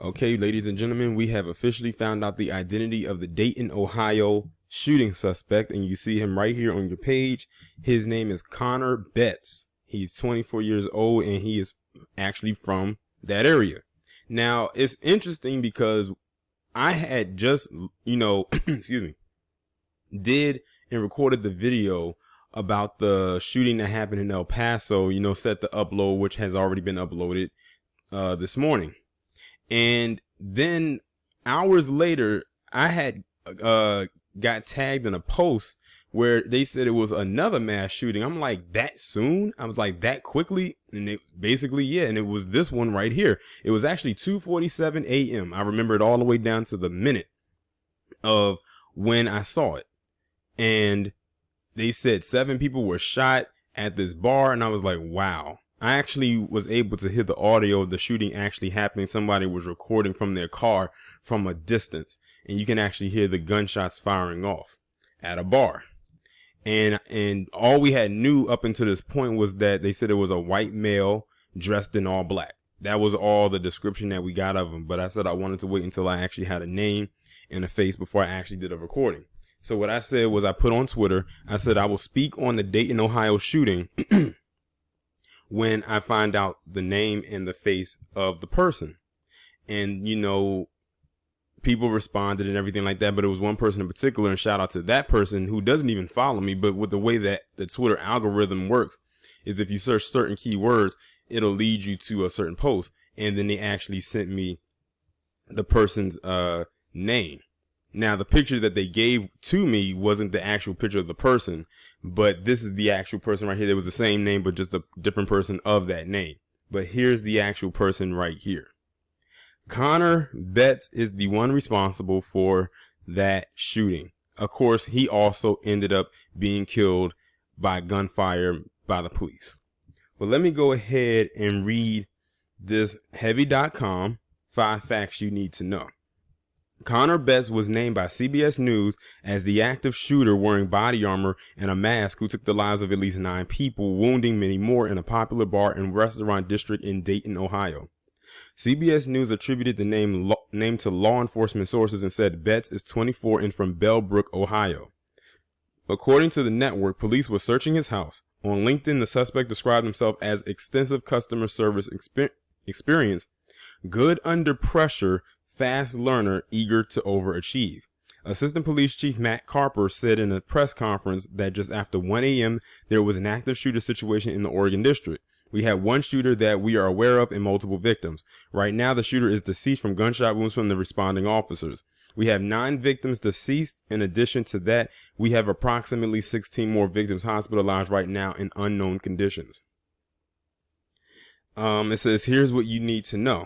Okay, ladies and gentlemen, we have officially found out the identity of the Dayton, Ohio shooting suspect, and you see him right here on your page. His name is Connor Betts. He's 24 years old, and he is actually from that area. Now, it's interesting because I had just, excuse me, did and recorded the video about the shooting that happened in El Paso, set the upload, which has already been uploaded this morning. And then hours later, I had got tagged in a post where they said it was another mass shooting. I'm like, that soon? I was like, that quickly? And it basically, yeah. And it was this one right here. It was actually 2:47 a.m. I remember it all the way down to the minute of when I saw it. And they said 7 people were shot at this bar. And I was like, wow. I actually was able to hear the audio of the shooting actually happening. Somebody was recording from their car from a distance, and you can actually hear the gunshots firing off at a bar. And all we had knew up until this point was that they said it was a white male dressed in all black. That was all the description that we got of him. But I said I wanted to wait until I actually had a name and a face before I actually did a recording. So what I said was, I put on Twitter, I said I will speak on the Dayton, Ohio shooting when I find out the name and the face of the person. And, people responded and everything like that, but it was one person in particular, and shout out to that person who doesn't even follow me. But with the way that the Twitter algorithm works is if you search certain keywords, it'll lead you to a certain post. And then they actually sent me the person's name. Now, the picture that they gave to me wasn't the actual picture of the person, but this is the actual person right here. There was the same name, but just a different person of that name. But here's the actual person right here. Connor Betts is the one responsible for that shooting. Of course, he also ended up being killed by gunfire by the police. But let me go ahead and read this heavy.com 5 facts you need to know. Connor Betts was named by CBS News as the active shooter wearing body armor and a mask who took the lives of at least 9 people, wounding many more in a popular bar and restaurant district in Dayton, Ohio. CBS News attributed the name to law enforcement sources and said Betts is 24 and from Bellbrook, Ohio. According to the network, police were searching his house. On LinkedIn, the suspect described himself as extensive customer service experience, good under pressure, fast learner, eager to overachieve. Assistant Police Chief Matt Carper said in a press conference that just after 1 a.m., there was an active shooter situation in the Oregon district. We have one shooter that we are aware of and multiple victims. Right now, the shooter is deceased from gunshot wounds from the responding officers. We have 9 victims deceased. In addition to that, we have approximately 16 more victims hospitalized right now in unknown conditions. It says, here's what you need to know.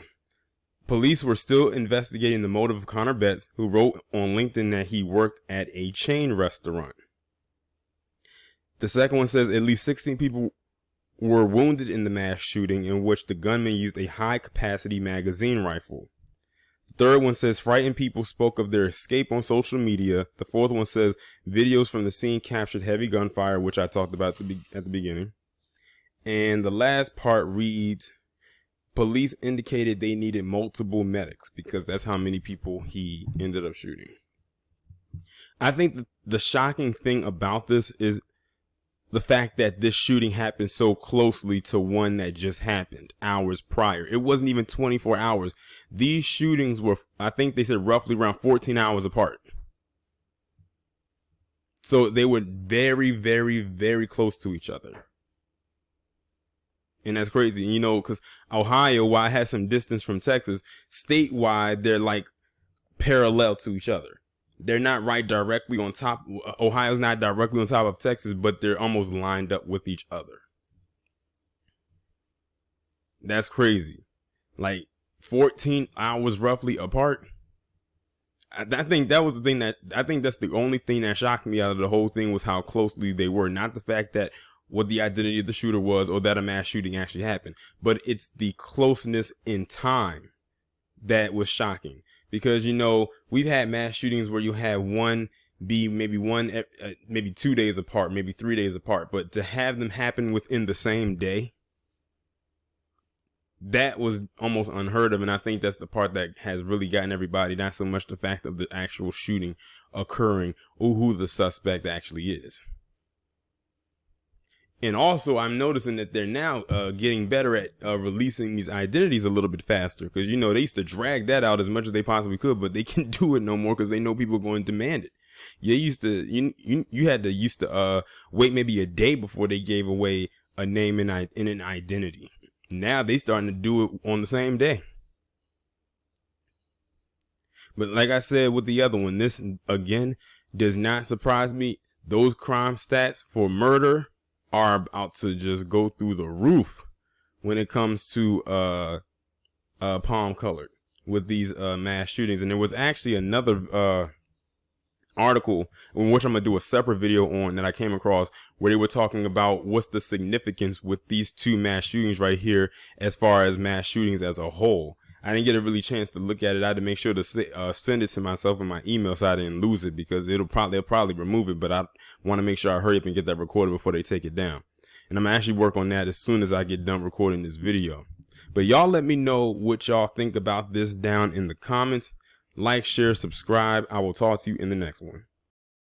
Police were still investigating the motive of Connor Betts, who wrote on LinkedIn that he worked at a chain restaurant. The second one says at least 16 people were wounded in the mass shooting, in which the gunman used a high-capacity magazine rifle. The third one says frightened people spoke of their escape on social media. The fourth one says videos from the scene captured heavy gunfire, which I talked about at the beginning. And the last part reads, police indicated they needed multiple medics because that's how many people he ended up shooting. I think the shocking thing about this is the fact that this shooting happened so closely to one that just happened hours prior. It wasn't even 24 hours. These shootings were, I think they said, roughly around 14 hours apart. So they were very, very, very close to each other. And that's crazy, because Ohio, while it has some distance from Texas, statewide, they're like parallel to each other. They're not right directly on top. Ohio's not directly on top of Texas, but they're almost lined up with each other. That's crazy. Like 14 hours roughly apart. I think that was the thing I think that's the only thing that shocked me out of the whole thing was how closely they were. Not the fact that what the identity of the shooter was or that a mass shooting actually happened, but it's the closeness in time that was shocking. Because, we've had mass shootings where you have one be maybe 2 days apart, maybe 3 days apart. But to have them happen within the same day, that was almost unheard of. And I think that's the part that has really gotten everybody, not so much the fact of the actual shooting occurring or who the suspect actually is. And also, I'm noticing that they're now getting better at releasing these identities a little bit faster. Because, you know, they used to drag that out as much as they possibly could, but they can't do it no more because they know people are going to demand it. You had to wait maybe a day before they gave away a name and an identity. Now they starting to do it on the same day. But like I said with the other one, this again does not surprise me. Those crime stats for murder are about to just go through the roof when it comes to palm colored with these mass shootings. And there was actually another article in which I'm gonna do a separate video on that I came across, where they were talking about what's the significance with these two mass shootings right here as far as mass shootings as a whole. I didn't get a really chance to look at it. I had to make sure to send it to myself in my email so I didn't lose it, because they'll probably remove it, but I want to make sure I hurry up and get that recorded before they take it down. And I'm gonna actually work on that as soon as I get done recording this video. But y'all let me know what y'all think about this down in the comments. Like, share, subscribe. I will talk to you in the next one.